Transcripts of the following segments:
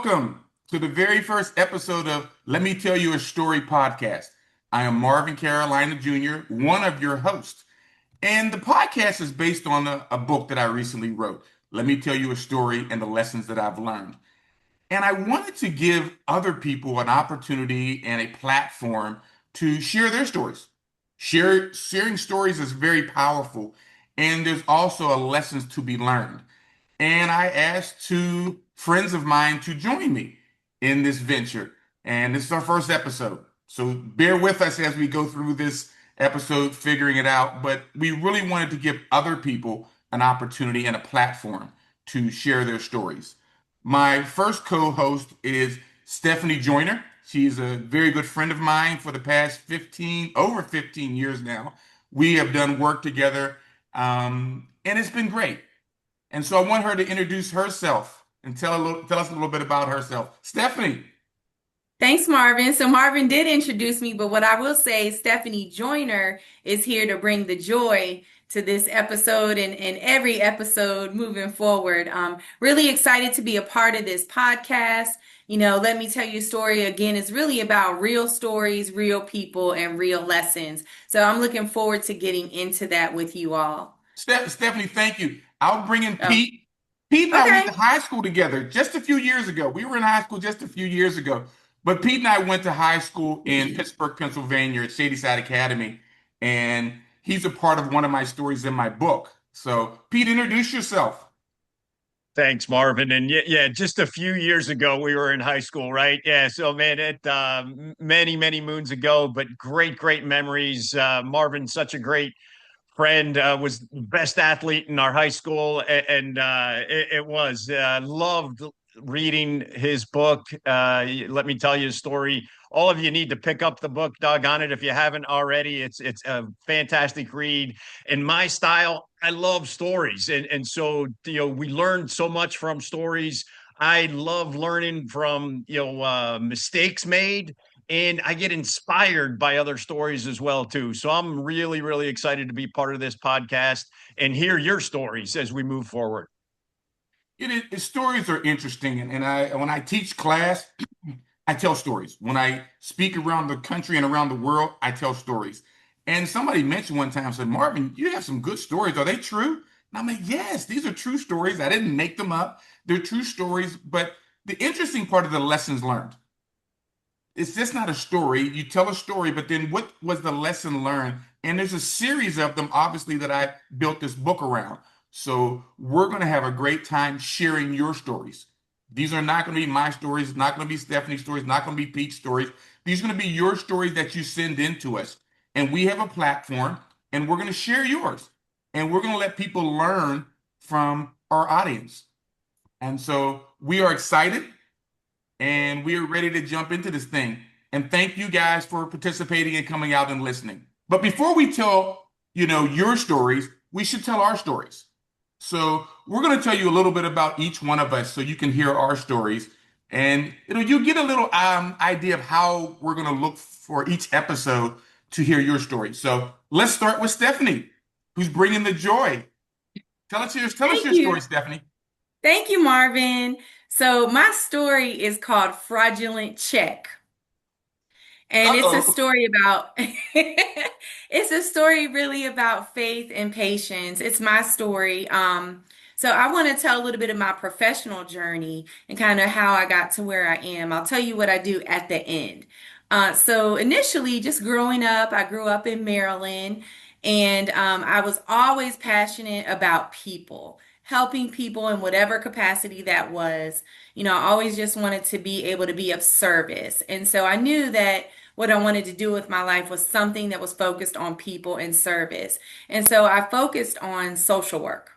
welcome to the very first episode of Let Me Tell You a Story podcast. I am Marvin Carolina Jr., one of your hosts. And the podcast is based on a book that I recently wrote, Let Me Tell You a Story and the Lessons That I've Learned. And I wanted to give other people an opportunity and a platform to share their stories. Sharing stories is very powerful, and there's also lessons to be learned. And I asked two friends of mine to join me in this venture. And this is our first episode. So bear with us as we go through this episode, figuring it out. But we really wanted to give other people an opportunity and a platform to share their stories. My first co-host is Stephanie Joyner. She's a very good friend of mine for the past over 15 years now. We have done work together, and it's been great. And so I want her to introduce herself and tell us a little bit about herself. Stephanie. Thanks, Marvin. So Marvin did introduce me, but what I will say, Stephanie Joyner is here to bring the joy to this episode and every episode moving forward. Really excited to be a part of this podcast. Let me tell you a story again. It's really about real stories, real people, and real lessons. So I'm looking forward to getting into that with you all. Stephanie, thank you. I'll bring in Oh, Pete. Pete and I went okay. to high school together just a few years ago. We were in high school just a few years ago. But Pete and I went to high school in Pittsburgh, Pennsylvania at Shadyside Academy. And he's a part of one of my stories in my book. So, Pete, introduce yourself. Thanks, Marvin. And yeah, just a few years ago, we were in high school, right? Yeah. So, man, many, many moons ago, but great memories. Marvin, such a great friend, was the best athlete in our high school. And it was, loved reading his book. Let me tell you a story. All of you need to pick up the book, doggone it, if you haven't already. It's a fantastic read. In my style, I love stories. And so, we learned so much from stories. I love learning from, mistakes made, and I get inspired by other stories as well, too. So I'm really excited to be part of this podcast and hear your stories as we move forward. Stories are interesting. And when I teach class, I tell stories. When I speak around the country and around the world, I tell stories. And somebody mentioned one time, said, Marvin, you have some good stories. Are they true? And I'm like, yes, these are true stories. I didn't make them up. They're true stories. But the interesting part of the lessons learned, it's just not a story. You tell a story, but then what was the lesson learned? And there's a series of them, obviously, that I built this book around. So we're going to have a great time sharing your stories. These are not going to be my stories, not going to be Stephanie's stories, not going to be Pete's stories. These are going to be your stories that you send in to us. And we have a platform, and we're going to share yours. And we're going to let people learn from our audience. And so we are excited, and we are ready to jump into this thing. And thank you guys for participating and coming out and listening. But before we tell, your stories, we should tell our stories. So we're going to tell you a little bit about each one of us so you can hear our stories. And you'll get a little idea of how we're going to look for each episode to hear your story. So let's start with Stephanie, who's bringing the joy. Tell us your Thank story, you. Stephanie. Thank you, Marvin. So my story is called Fraudulent Check. And it's a Uh-oh. story about it's a story really about faith and patience. It's my story. So I want to tell a little bit of my professional journey and kind of how I got to where I am. I'll tell you what I do at the end. So initially, just growing up, I grew up in Maryland, and I was always passionate about people, helping people in whatever capacity that was. I always just wanted to be able to be of service. And so I knew that what I wanted to do with my life was something that was focused on people and service. And so I focused on social work.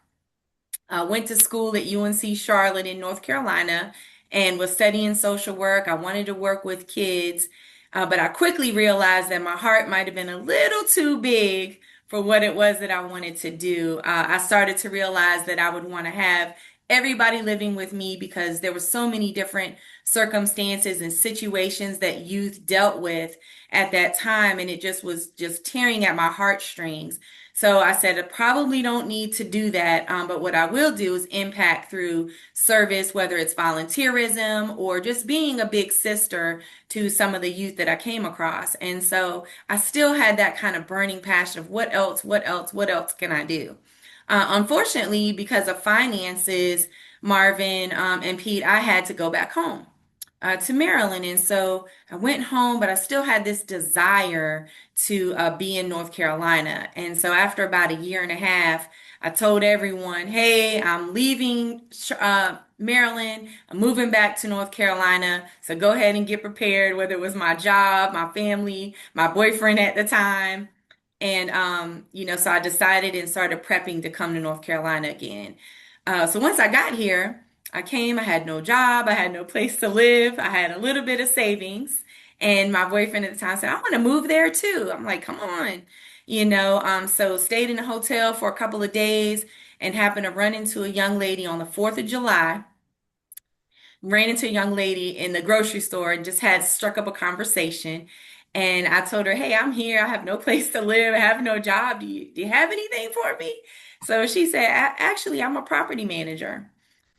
I went to school at UNC Charlotte in North Carolina and was studying social work. I wanted to work with kids, but I quickly realized that my heart might have been a little too big for what it was that I wanted to do. I started to realize that I would want to have everybody living with me because there were so many different circumstances and situations that youth dealt with at that time, and it just was just tearing at my heartstrings. So I said, I probably don't need to do that. But what I will do is impact through service, whether it's volunteerism or just being a big sister to some of the youth that I came across. And so I still had that kind of burning passion of what else, what else, what else can I do? Unfortunately, because of finances, Marvin, and Pete, I had to go back home to Maryland. And so I went home, but I still had this desire to be in North Carolina. And so after about a year and a half, I told everyone, hey, I'm leaving Maryland. I'm moving back to North Carolina. So go ahead and get prepared, whether it was my job, my family, my boyfriend at the time. And, so I decided and started prepping to come to North Carolina again. So once I got here, I came, I had no job, I had no place to live, I had a little bit of savings. And my boyfriend at the time said, I want to move there too. I'm like, come on. So stayed in a hotel for a couple of days and happened to run into a young lady on the 4th of July. Ran into a young lady in the grocery store and just had struck up a conversation. And I told her, hey, I'm here. I have no place to live. I have no job. Do you have anything for me? So she said, actually, I'm a property manager.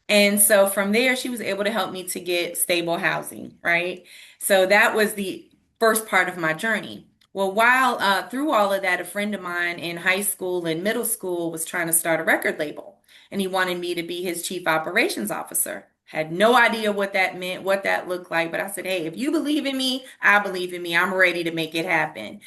And so from there, she was able to help me to get stable housing, right? So that was the first part of my journey. Well, while through all of that, a friend of mine in high school and middle school was trying to start a record label, and he wanted me to be his chief operations officer. Had no idea what that meant, what that looked like, but I said, hey, if you believe in me, I believe in me. I'm ready to make it happen.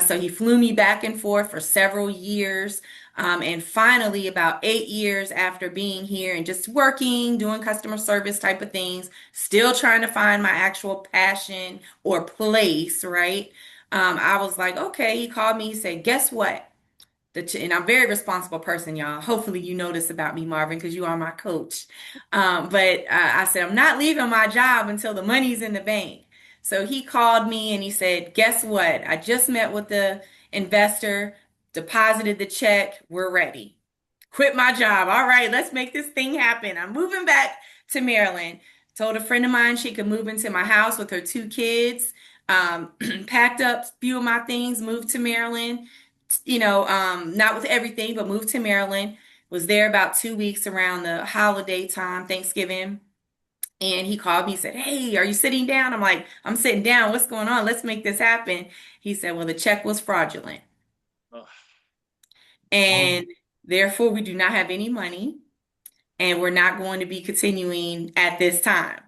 So he flew me back and forth for several years. And finally, about 8 years after being here and just working, doing customer service type of things, still trying to find my actual passion or place, right? I was like, okay, he called me, he said, guess what? And I'm a very responsible person, y'all. Hopefully you know this about me, Marvin, because you are my coach. But I said, I'm not leaving my job until the money's in the bank. So he called me and he said, guess what? I just met with the investor, deposited the check. We're ready. Quit my job. All right, let's make this thing happen. I'm moving back to Maryland. Told a friend of mine she could move into my house with her 2 kids. Packed up a few of my things, moved to Maryland. Not with everything, but moved to Maryland. Was there about 2 weeks around the holiday time, Thanksgiving. And he called me, said, hey, are you sitting down? I'm like, I'm sitting down. What's going on? Let's make this happen. He said, well, the check was fraudulent. Oh, And therefore, we do not have any money. And we're not going to be continuing at this time.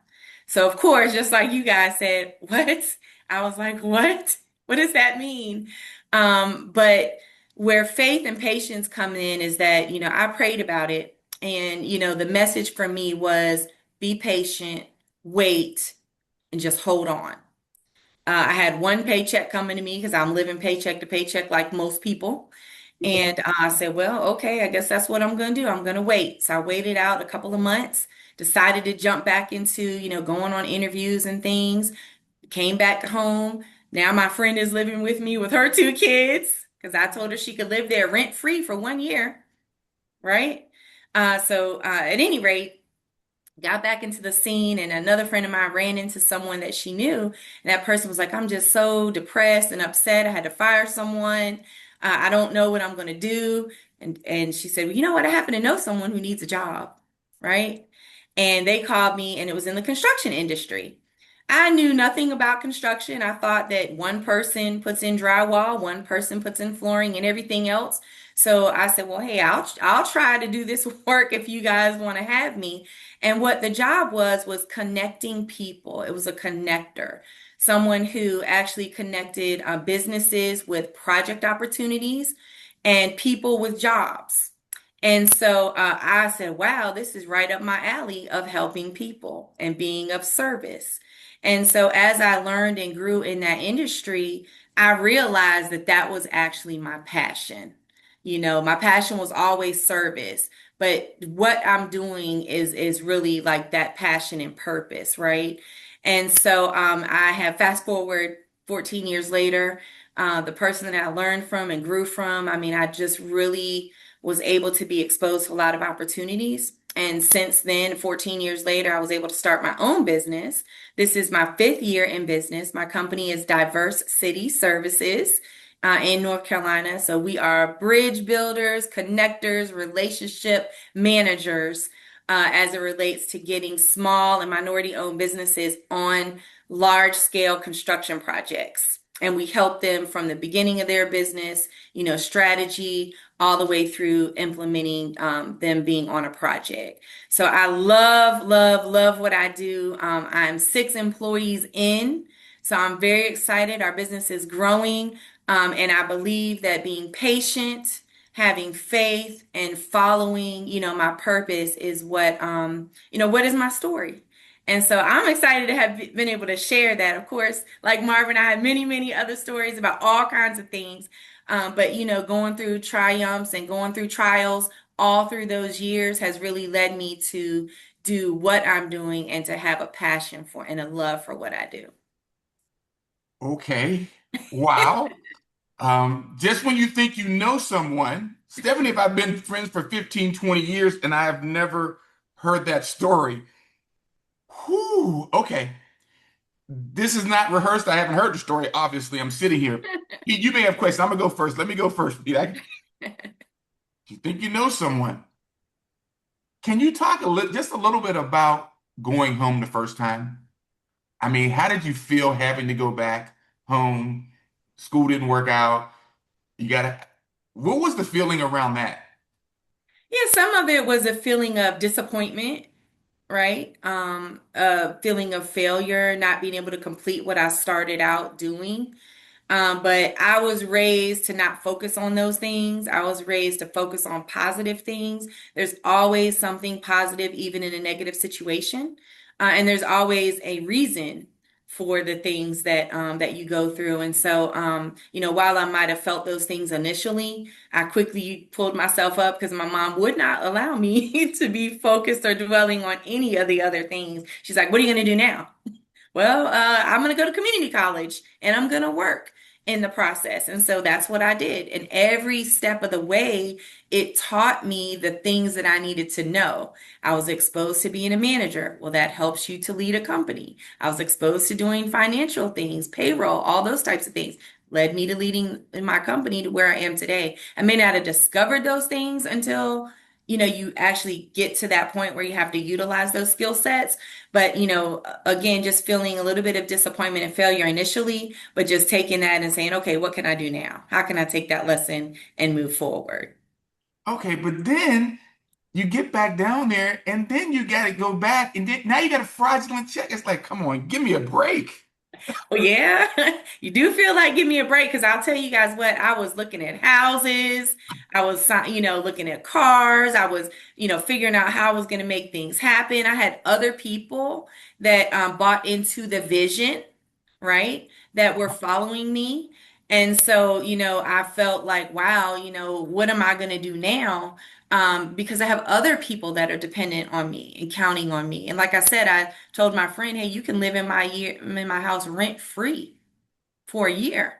So, of course, just like you guys said, what? I was like, what? What does that mean? But where faith and patience come in is that, I prayed about it. And, the message for me was be patient, wait, and just hold on. I had one paycheck coming to me because I'm living paycheck to paycheck like most people. And I said, well, okay, I guess that's what I'm going to do. I'm going to wait. So I waited out a couple of months, decided to jump back into, going on interviews and things, came back home. Now my friend is living with me with her 2 kids because I told her she could live there rent free for 1 year, right? At any rate, got back into the scene, and another friend of mine ran into someone that she knew, and that person was like, I'm just so depressed and upset. I had to fire someone. I don't know what I'm going to do. And she said, well, you know what? I happen to know someone who needs a job, right? And they called me, and it was in the construction industry. I knew nothing about construction. I thought that one person puts in drywall, one person puts in flooring and everything else. So I said, well, hey, I'll try to do this work if you guys want to have me. And what the job was connecting people. It was a connector, someone who actually connected businesses with project opportunities and people with jobs. And so I said, wow, this is right up my alley of helping people and being of service. And so as I learned and grew in that industry, I realized that that was actually my passion. My passion was always service, but what I'm doing is really like that passion and purpose, right? And so I have fast forward 14 years later, the person that I learned from and grew from, I mean, I just really was able to be exposed to a lot of opportunities. And since then, 14 years later, I was able to start my own business. This is my 5th year in business. My company is Diverse City Services. in North Carolina. So we are bridge builders, connectors, relationship managers as it relates to getting small and minority-owned businesses on large-scale construction projects. And we help them from the beginning of their business, strategy, all the way through implementing them being on a project. So I love, love, love what I do. I'm 6 employees in, so I'm very excited. Our business is growing. And I believe that being patient, having faith, and following, my purpose is what is my story. And so I'm excited to have been able to share that. Of course, like Marvin, I have many, many other stories about all kinds of things. But going through triumphs and going through trials all through those years has really led me to do what I'm doing and to have a passion for and a love for what I do. Okay. Wow. Just when you think you know someone, Stephanie, if I've been friends for 15, 20 years and I have never heard that story. Whew, okay. This is not rehearsed. I haven't heard the story. Obviously, I'm sitting here. Pete, you may have questions. I'm gonna go first. Let me go first, Pete. You think you know someone. Can you talk just a little bit about going home the first time? I mean, how did you feel having to go back home? School didn't work out. You gotta, what was the feeling around that? Yeah, some of it was a feeling of disappointment, right? A feeling of failure, not being able to complete what I started out doing. But I was raised to not focus on those things. I was raised to focus on positive things. There's always something positive, even in a negative situation. And there's always a reason for the things that you go through. And so, while I might have felt those things initially, I quickly pulled myself up because my mom would not allow me to be focused or dwelling on any of the other things. She's like, "What are you going to do now?" Well, I'm going to go to community college and I'm going to work in the process. And so that's what I did. And every step of the way, it taught me the things that I needed to know. I was exposed to being a manager. Well, that helps you to lead a company. I was exposed to doing financial things, payroll, all those types of things. Led me to leading in my company to where I am today. I may not have discovered those things until you actually get to that point where you have to utilize those skill sets. But, again, just feeling a little bit of disappointment and failure initially, but just taking that and saying, okay, what can I do now? How can I take that lesson and move forward? Okay, but then you get back down there and then you gotta go back and then now you got a fraudulent check. It's like, come on, give me a break. Oh, yeah, you do feel like give me a break because I'll tell you guys what, I was looking at houses. I was, looking at cars. I was, figuring out how I was going to make things happen. I had other people that bought into the vision, right? That were following me. And so, I felt like, wow, what am I going to do now? Because I have other people that are dependent on me and counting on me. And like I said, I told my friend, hey, you can live in my house rent free for a year.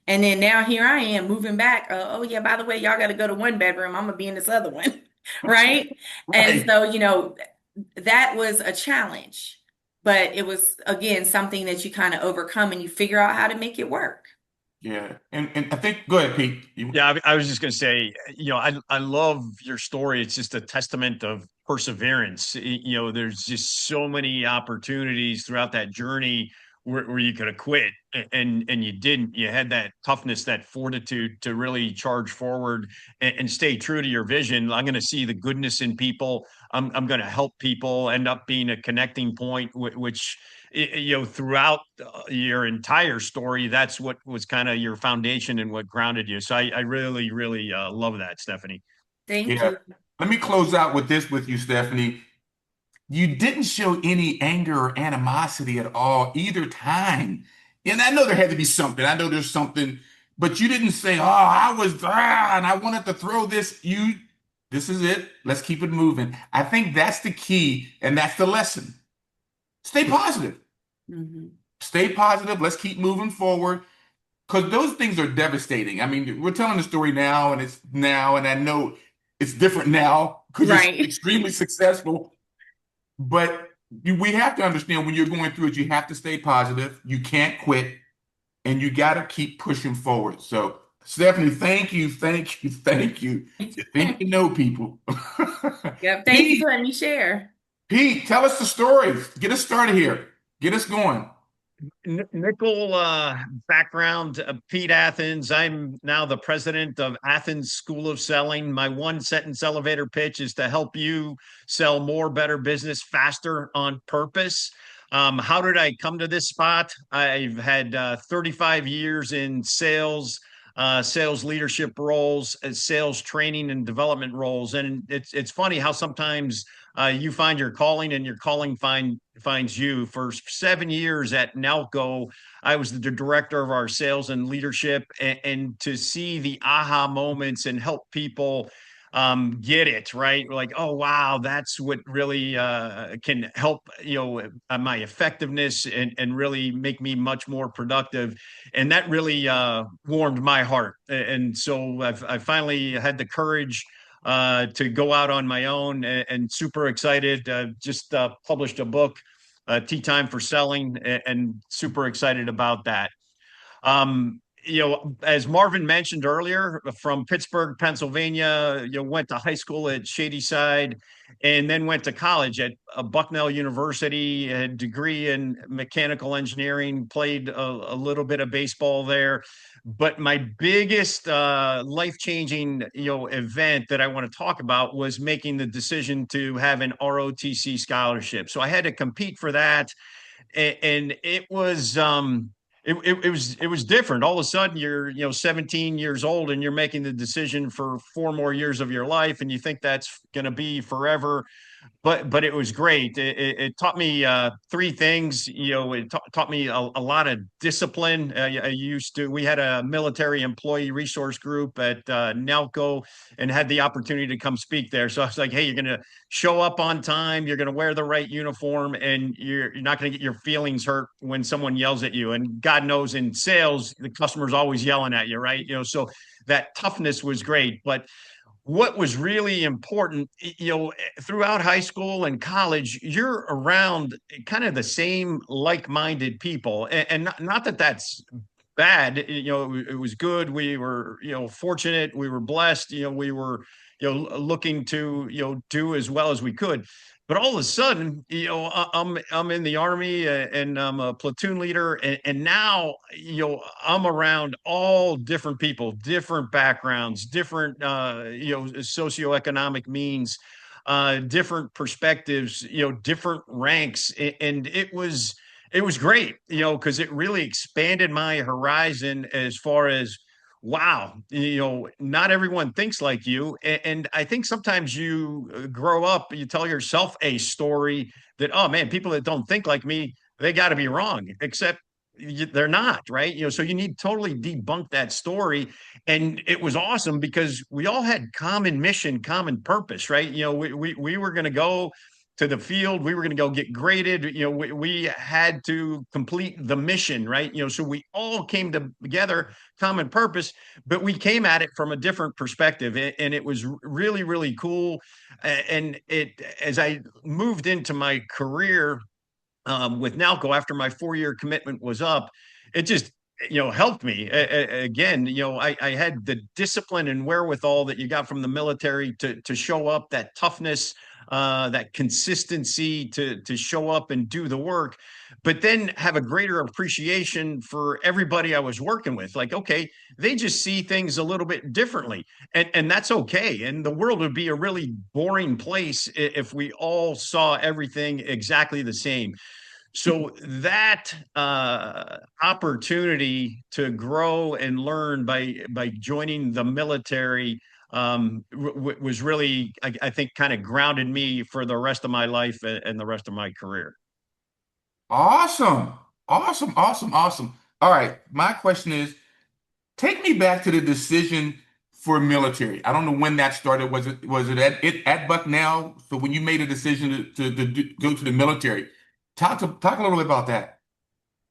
And then now here I am moving back. Oh yeah, by the way, y'all got to go to one bedroom. I'm gonna be in this other one, right? And Right. so, that was a challenge, but it was again something that you kind of overcome and you figure out how to make it work. Yeah. And I think, go ahead, Pete. Yeah, I was just going to say, I love your story. It's just a testament of perseverance. There's just so many opportunities throughout that journey where you could have quit and you didn't. You had that toughness, that fortitude to really charge forward and stay true to your vision. I'm going to see the goodness in people. I'm going to help people, end up being a connecting point, which throughout your entire story, that's what was kind of your foundation and what grounded you. So I really, really love that, Stephanie. Thank Yeah. you. Let me close out with this with you, Stephanie. You didn't show any anger or animosity at all either time. And I know there had to be something. I know there's something, but you didn't say, "Oh, I was and I wanted to throw this." This is it. Let's keep it moving. I think that's the key, and that's the lesson. Stay positive. Mhm. Stay positive. Let's keep moving forward because those things are devastating. I mean, we're telling the story now, and it's now, and I know it's different now because you're Right. extremely successful. But we have to understand when you're going through it, you have to stay positive. You can't quit. and you got to keep pushing forward. So, Stephanie, thank you, thank you, thank you. You think you know people. Yep. Thank you Pete, for letting me share. Pete, tell us the story. Get us started here. Get us going. Nickel background, Pete Athens. I'm now the president of Athens School of Selling. My one sentence elevator pitch is to help you sell more, better business faster on purpose. How did I come to this spot? I've had 35 years in sales, sales leadership roles, sales training and development roles. And it's funny how sometimes you find your calling and your calling finds you. For 7 years at Nalco, I was the director of our sales and leadership, and to see the aha moments and help people get it right, like, oh wow, that's what really can help, my effectiveness and really make me much more productive, and that really warmed my heart. And so I finally had the courage to go out on my own, and super excited. Just published a book, Tea Time for Selling, and super excited about that. As Marvin mentioned earlier, from Pittsburgh, Pennsylvania, went to high school at Shadyside, and then went to college at Bucknell University, a degree in mechanical engineering, played a little bit of baseball there. But my biggest life-changing, event that I want to talk about was making the decision to have an ROTC scholarship. So I had to compete for that, and it was different. All of a sudden you're 17 years old and you're making the decision for 4 more years of your life, and you think that's going to be forever, but it was great. It taught me three things. It taught me a lot of discipline. We had a military employee resource group at Nalco, and had the opportunity to come speak there. So I was like, hey, you're going to show up on time, you're going to wear the right uniform, and you're not going to get your feelings hurt when someone yells at you. And God knows in sales, the customer's always yelling at you, right? So that toughness was great. But what was really important, throughout high school and college, you're around kind of the same like-minded people, and not that that's bad. It was good. We were, fortunate. We were blessed. We were, looking to, do as well as we could. But all of a sudden, I'm in the Army, and I'm a platoon leader, and now, I'm around all different people, different backgrounds, different socioeconomic means, different perspectives, different ranks, and it was great, because it really expanded my horizon as far as, wow, not everyone thinks like you. And I think sometimes you grow up, you tell yourself a story that, oh man, people that don't think like me, they got to be wrong, except they're not, right? So you need to totally debunk that story. And it was awesome because we all had common mission, common purpose, right? We were going to go to the field. We were going to go get graded. We had to complete the mission, right? So we all came together, common purpose, but we came at it from a different perspective. And it was really, really cool. And as I moved into my career, with Nalco, after my 4-year commitment was up, it just, helped me. Again, I had the discipline and wherewithal that you got from the military to show up, that toughness, that consistency to show up and do the work, but then have a greater appreciation for everybody I was working with. Like, okay, they just see things a little bit differently, and that's okay. And the world would be a really boring place if we all saw everything exactly the same. So that opportunity to grow and learn by joining the military, was really, I think, kind of grounded me for the rest of my life and the rest of my career. Awesome. Awesome. Awesome. Awesome. All right. My question is, take me back to the decision for military. I don't know when that started. Was it at Bucknell? So when you made a decision to go to the military, talk a little bit about that.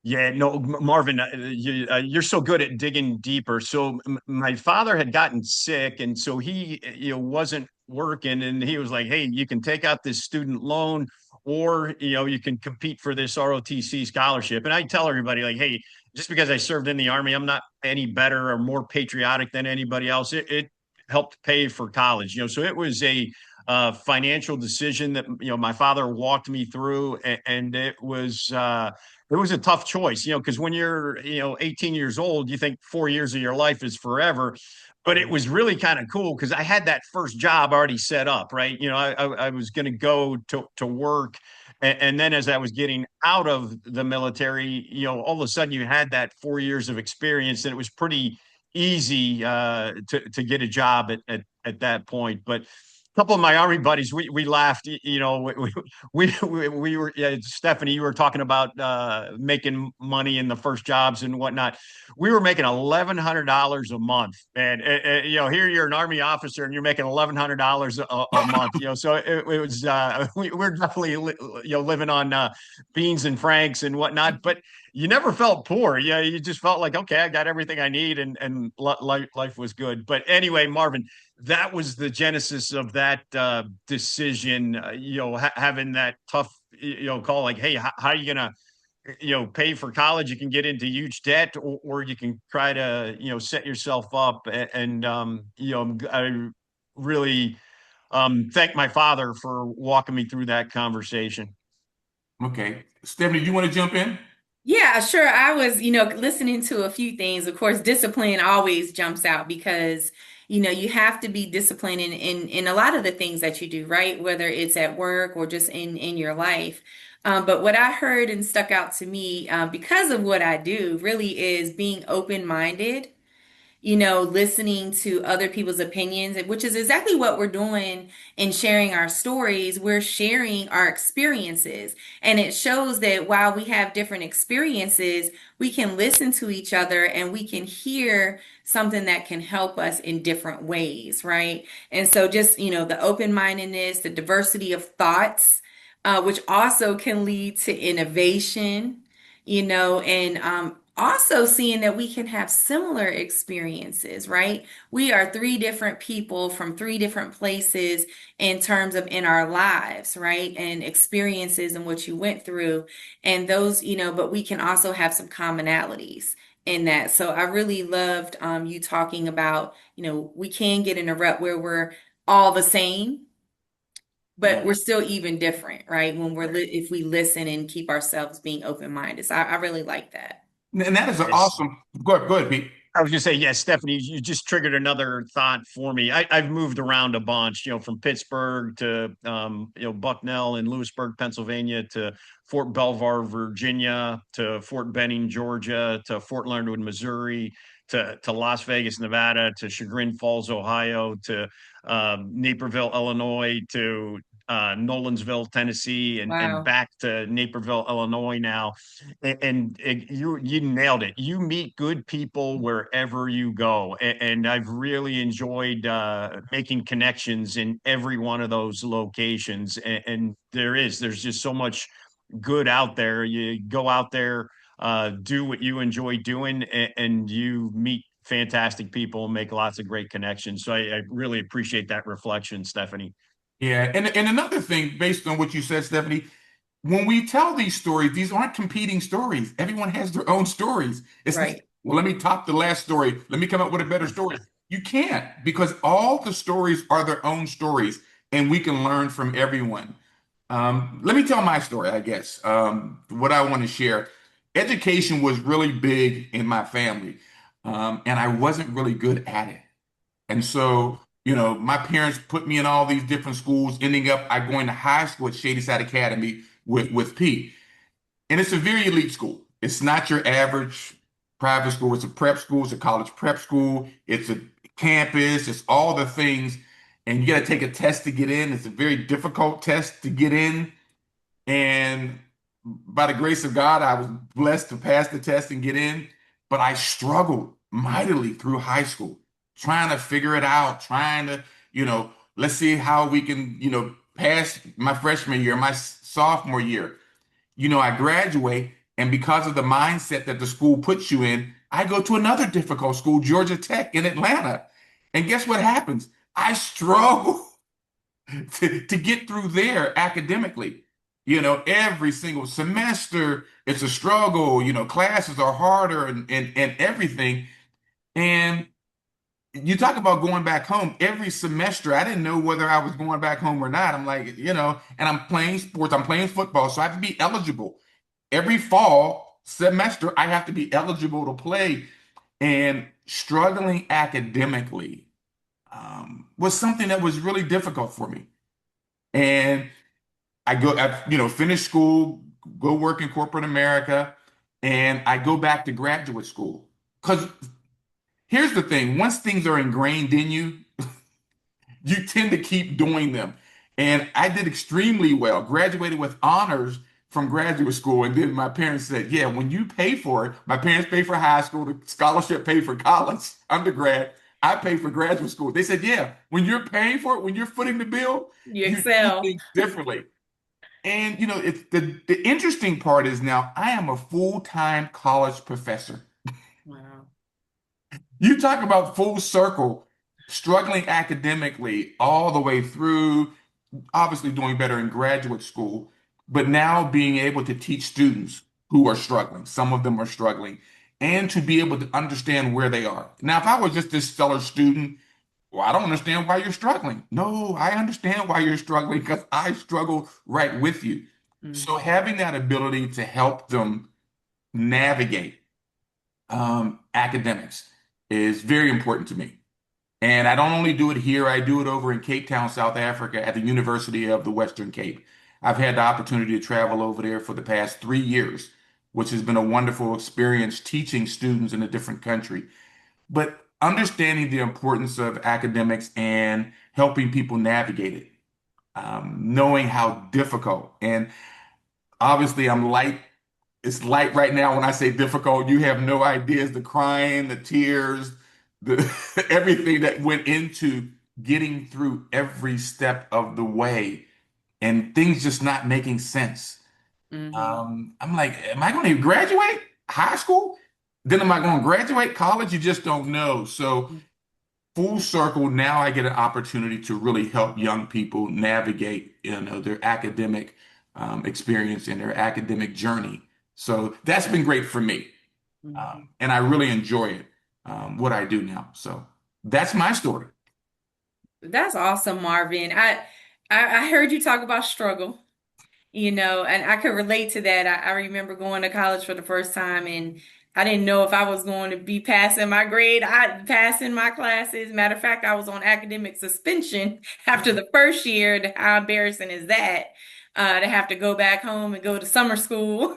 Yeah, no, Marvin, you're so good at digging deeper. So my father had gotten sick, and so he, wasn't working, and he was like, "Hey, you can take out this student loan, or you can compete for this ROTC scholarship." And I tell everybody, like, "Hey, just because I served in the army, I'm not any better or more patriotic than anybody else. It helped pay for college, so it was a financial decision that my father walked me through, and it was a tough choice, because when you're, 18 years old, you think 4 years of your life is forever. But it was really kind of cool because I had that first job already set up, right? I was going to go to work. And then as I was getting out of the military, all of a sudden you had that 4 years of experience, and it was pretty easy to get a job at that point. But couple of my army buddies, we laughed. We were, yeah, Stephanie, you were talking about making money in the first jobs and whatnot. We were making $1,100 a month, and here you're an army officer and you're making $1,100 a month. So it was we're definitely living on beans and franks and whatnot, but you never felt poor. Yeah, you just felt like, okay, I got everything I need, and life was good. But anyway, Marvin, that was the genesis of that decision. Having that tough, call, like, hey, how are you gonna, pay for college? You can get into huge debt, or you can try to, set yourself up. And I really thank my father for walking me through that conversation. Okay. Stephanie, do you want to jump in? Yeah, sure. I was, listening to a few things. Of course, discipline always jumps out because, you have to be disciplined in a lot of the things that you do, right? Whether it's at work or just in your life. But what I heard and stuck out to me, because of what I do, really is being open-minded, listening to other people's opinions, which is exactly what we're doing in sharing our stories. We're sharing our experiences. And it shows that while we have different experiences, we can listen to each other and we can hear something that can help us in different ways, right? And so just, the open-mindedness, the diversity of thoughts, which also can lead to innovation, and also seeing that we can have similar experiences, right? We are three different people from three different places in terms of in our lives, right? And experiences and what you went through. And those, but we can also have some commonalities in that. So I really loved you talking about, we can get in a rut where we're all the same, but Yeah. we're still even different, right? When if we listen and keep ourselves being open-minded. So I really like that. And that is an Yes. awesome. Go ahead, Pete. I was gonna say, yes, Stephanie, you just triggered another thought for me. I've moved around a bunch, from Pittsburgh to Bucknell and Lewisburg, Pennsylvania, to Fort Belvoir, Virginia, to Fort Benning, Georgia, to Fort Leonard Wood, Missouri, to Las Vegas, Nevada, to Chagrin Falls, Ohio, to Naperville, Illinois, to Nolensville, Tennessee, and Wow. back to Naperville, Illinois now. And you nailed it. You meet good people wherever you go, and I've really enjoyed making connections in every one of those locations. And there's just so much good out there. You go out there, do what you enjoy doing, and you meet fantastic people and make lots of great connections. So I really appreciate that reflection, Stephanie. Yeah. And another thing, based on what you said, Stephanie, when we tell these stories, these aren't competing stories. Everyone has their own stories. It's not, Right. well, let me top the last story. Let me come up with a better story. You can't, because all the stories are their own stories, and we can learn from everyone. Let me tell my story, I guess. What I want to share. Education was really big in my family, and I wasn't really good at it. And so, my parents put me in all these different schools, ending up I going to high school at Shadyside Academy with Pete. And it's a very elite school. It's not your average private school. It's a prep school. It's a college prep school. It's a campus. It's all the things. And you got to take a test to get in. It's a very difficult test to get in. And by the grace of God, I was blessed to pass the test and get in. But I struggled mightily through high school, trying to figure it out, trying to, let's see how we can, pass my freshman year, my sophomore year. I graduate And because of the mindset that the school puts you in, I go to another difficult school, Georgia Tech in Atlanta. And guess what happens? I struggle to get through there academically. Every single semester, it's a struggle. Classes are harder and everything. And you talk about going back home every semester. I didn't know whether I was going back home or not. I'm like, and I'm playing sports, I'm playing football, so I have to be eligible. Every fall semester, I have to be eligible to play. And struggling academically was something that was really difficult for me. And finish school, go work in corporate America, and I go back to graduate school. Because here's the thing, once things are ingrained in you, you tend to keep doing them. And I did extremely well, graduated with honors from graduate school. And then my parents said, yeah, when you pay for it, my parents pay for high school, the scholarship paid for college, undergrad, I pay for graduate school. They said, yeah, when you're paying for it, when you're footing the bill, You you do excel. things differently. And it's the interesting part is now I am a full-time college professor. Wow. You talk about full circle, struggling academically all the way through, obviously doing better in graduate school, but now being able to teach students who are struggling, some of them are struggling, and to be able to understand where they are. Now, if I was just this stellar student, well, I don't understand why you're struggling. No, I understand why you're struggling because I struggle right with you. So Mhm. having that ability to help them navigate academics is very important to me. And I don't only do it here, I do it over in Cape Town, South Africa at the University of the Western Cape. I've had the opportunity to travel over there for the past 3 years, which has been a wonderful experience teaching students in a different country. But understanding the importance of academics and helping people navigate it, knowing how difficult. And obviously, I'm light. It's light right now when I say difficult. You have no ideas, the crying, the tears, the everything that went into getting through every step of the way and things just not making sense. Mhm. I'm like, am I going to graduate high school? Then am I going to graduate college? You just don't know. So full circle, now I get an opportunity to really help young people navigate, their academic experience and their academic journey. So that's been great for me. Mhm. And I really enjoy it, what I do now. So that's my story. That's awesome, Marvin. I heard you talk about struggle. And I could relate to that. I remember going to college for the first time and I didn't know if I was going to be passing my grade, passing my classes. Matter of fact, I was on academic suspension after the first year. How embarrassing is that? To have to go back home and go to summer school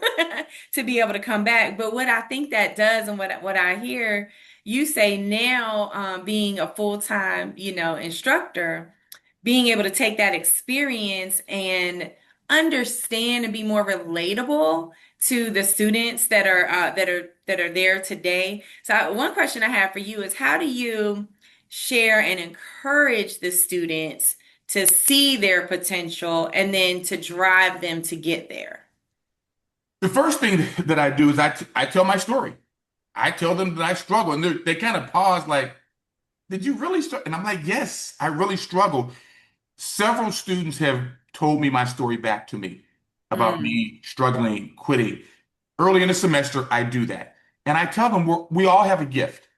to be able to come back. But what I think that does and what I hear you say now, being a full-time, instructor, being able to take that experience and understand and be more relatable to the students that are there today. So one question I have for you is how do you share and encourage the students to see their potential and then to drive them to get there? The first thing that I do is I tell my story. I tell them that I struggle, and they kind of pause, like, "Did you really struggle?" And I'm like, "Yes, I really struggle." Several students have told me my story back to me about Mm, me struggling, quitting. Early in the semester, I do that. And I tell them we all have a gift.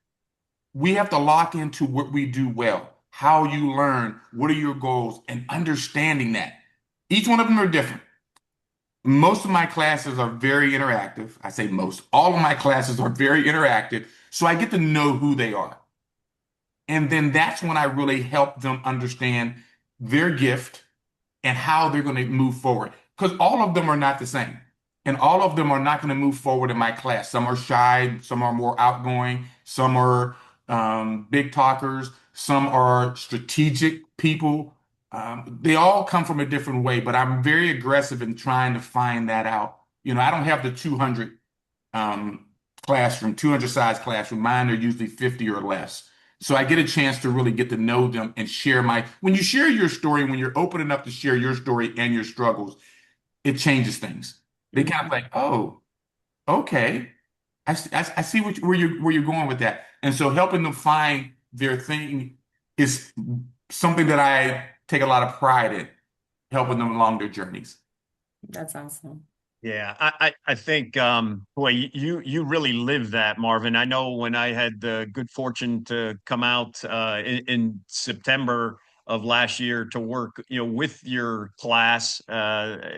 We have to lock into what we do well, how you learn, what are your goals, and understanding that. Each one of them are different. Most of my classes are very interactive. I say most, all of my classes are very interactive. So I get to know who they are. And then that's when I really help them understand their gift and how they're going to move forward. Because all of them are not the same. And all of them are not going to move forward in my class. Some are shy, some are more outgoing, some are big talkers, some are strategic people. They all come from a different way, but I'm very aggressive in trying to find that out. I don't have the 200 um, 200 size classroom. Mine are usually 50 or less. So I get a chance to really get to know them and share when you share your story, when you're open enough to share your story and your struggles, it changes things. They kind of mhm, like, oh. Okay, I see where you're going with that. And so helping them find their thing is something that I take a lot of pride in, helping them along their journeys. That's awesome. Yeah, I think boy, you really live that, Marvin. I know when I had the good fortune to come out in September of last year to work, with your class, at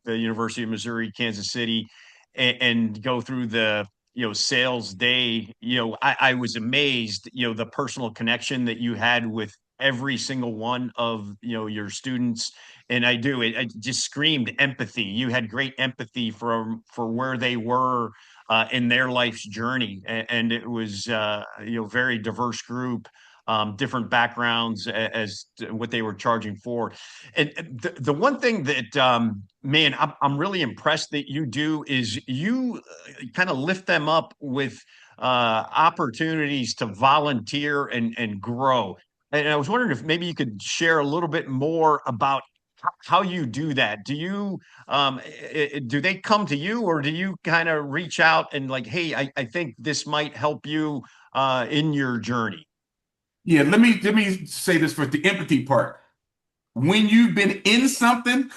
the University of Missouri, Kansas City, and go through the sales day. I was amazed, the personal connection that you had with every single one of your students. And it just screamed empathy. You had great empathy for where they were in their life's journey, and it was very diverse group, different backgrounds as to what they were charging for. And the one thing that man, I'm really impressed that you do is you kind of lift them up with opportunities to volunteer and grow. And I was wondering if maybe you could share a little bit more about how you do that. Do they come to you, or do you kind of reach out and like, hey, I think this might help you in your journey? Yeah, let me say this for the empathy part. When you've been in something,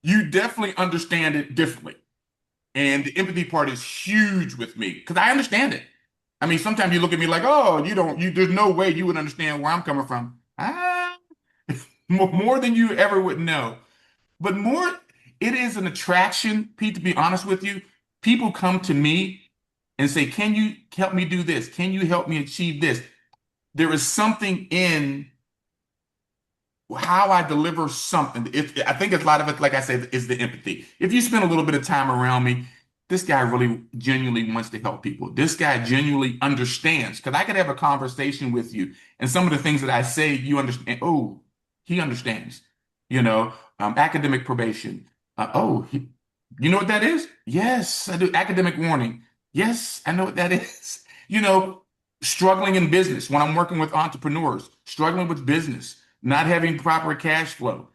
you definitely understand it differently. And the empathy part is huge with me because I understand it. I mean, sometimes you look at me like, oh, there's no way you would understand where I'm coming from. More than you ever would know. But more, it is an attraction, Pete, to be honest with you. People come to me and say, can you help me do this? Can you help me achieve this? There is something in how I deliver something. I think a lot of it, like I said, is the empathy. If you spend a little bit of time around me, this guy really genuinely wants to help people. This guy genuinely understands. Because I could have a conversation with you, and some of the things that I say, you understand. Oh, he understands. Academic probation. You know what that is? Yes, I do. Academic warning. Yes, I know what that is. You know, Struggling in business when I'm working with entrepreneurs, struggling with business, not having proper cash flow,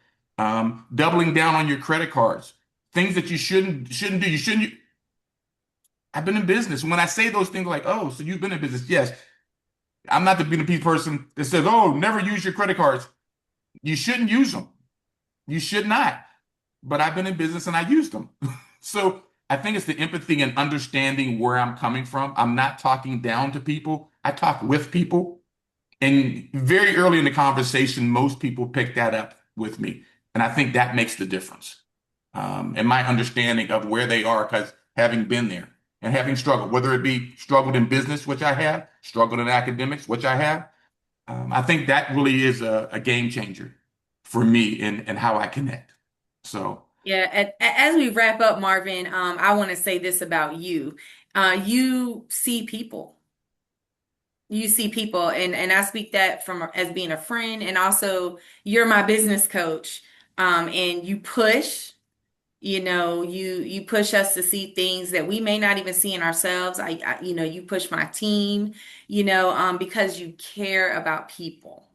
doubling down on your credit cards, things that you shouldn't do. You shouldn't. I've been in business. When I say those things, like, oh, so you've been in business? Yes, I'm not the B2B person that says, oh, never use your credit cards. You shouldn't use them. You should not. But I've been in business and I used them. So I think it's the empathy and understanding where I'm coming from. I'm not talking down to people. I talk with people. And very early in the conversation, most people pick that up with me. And I think that makes the difference. And my understanding of where they are, because having been there and having struggled, whether it be struggled in business, which I have, struggled in academics, which I have, I think that really is a game changer for me in how I connect. So, Yeah, as we wrap up, Marvin, I want to say this about you. You see people. You see people, and I speak that from as being a friend, and also you're my business coach. And you push, you push us to see things that we may not even see in ourselves. You push my team, because you care about people.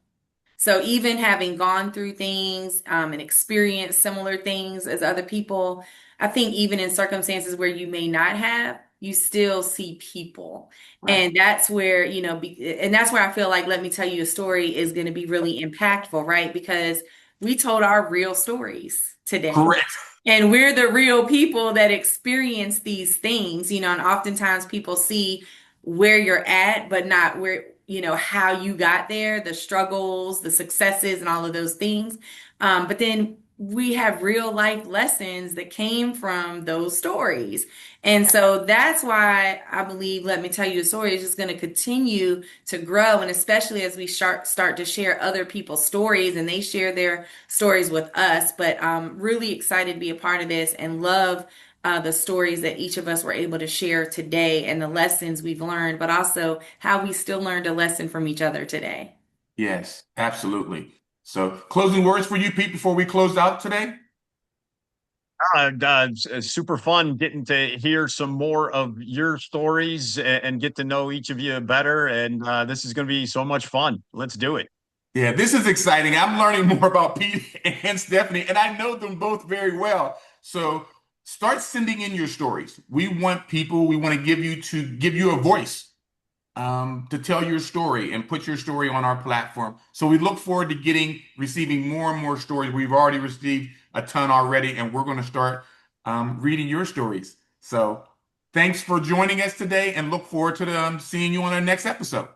So even having gone through things and experienced similar things as other people, I think even in circumstances where you may not have, you still see people. right. And that's where, and that's where I feel like Let Me Tell You a Story is going to be really impactful, right? Because we told our real stories today. Correct. And we're the real people that experience these things, and oftentimes people see where you're at, but not where, how you got there, the struggles, the successes, and all of those things. But then we have real life lessons that came from those stories. And so that's why I believe Let Me Tell You a Story is just going to continue to grow. And especially as we start to share other people's stories and they share their stories with us. But I'm really excited to be a part of this and love the stories that each of us were able to share today and the lessons we've learned, but also how we still learned a lesson from each other today. Yes, absolutely. So, closing words for you, Pete, before we close out today? Super fun getting to hear some more of your stories and get to know each of you better. And this is going to be so much fun. Let's do it. Yeah, this is exciting. I'm learning more about Pete and Stephanie, and I know them both very well. So start sending in your stories. We want people, we want to give you a voice, to tell your story and put your story on our platform. So we look forward to receiving more and more stories. We've already received a ton already, and we're going to start reading your stories. So thanks for joining us today, and look forward to seeing you on our next episode.